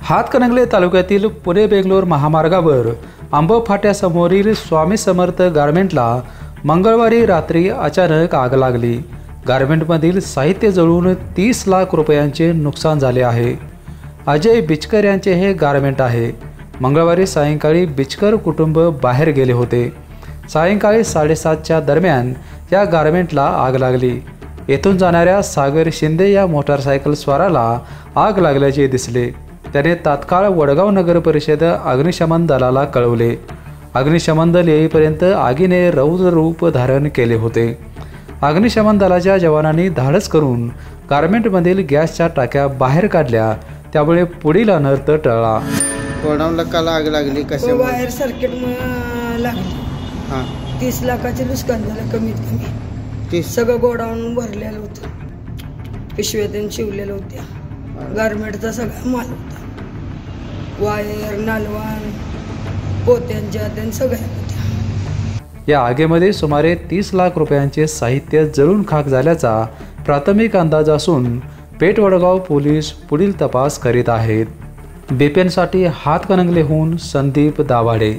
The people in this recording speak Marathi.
हातकणंगले तालुक्यातील पुणे बेंगलोर महामार्गावर आंब फाट्यासमोरील स्वामी समर्थ गारमेंटला मंगळवारी रात्री अचानक आग लागली। गारमेंटमधील साहित्य जळून 30 लाख रुपयांचे नुकसान झाले आहे। अजय बिचकर यांचे हे गारमेंट आहे। मंगळवारी सायंकाळी बिचकर कुटुंब बाहेर गेले होते। सायंकाळी 7:30च्या दरम्यान या गारमेंटला आग लागली। येथून जाणाऱ्या सागर शिंदे या मोटारसायकल स्वाराला आग लागल्याचे दिसले। त्याने तात्काळ वडगाव नगर परिषद अग्निशमन दलाला कळवले। अग्निशमन दल येईपर्यंत आगीने रौद्र रूप धारण केले होते। अग्निशमन दलाच्या जवानांनी धाडस करून गारमेंटमधील गॅसच्या टाक्या बाहेर काढल्या, त्यामुळे पुढील अनर्थ टळला। गोडाऊनला काल आग लागली कसे? वायर सर्किट लागली। 30 लाखाचे नुकसान झालं कमीत कमी। सगळं गोडाऊन भरलेलं होतं, पिशव्यातून शिवलेलं होत्या। गारमेंटचा सगळा माल होता, वायर नालवान पोत्यांच्या त्यां सगळ्या होत्या। या आगीमध्ये सुमारे 30 लाख रुपयांचे साहित्य जळून खाक झाल्याचा प्राथमिक अंदाज असून पेठ वडगाव पोलीस पुढील तपास करीत आहेत। बीपीएनसाठी हातकणंगलेहून संदीप दाभाडे।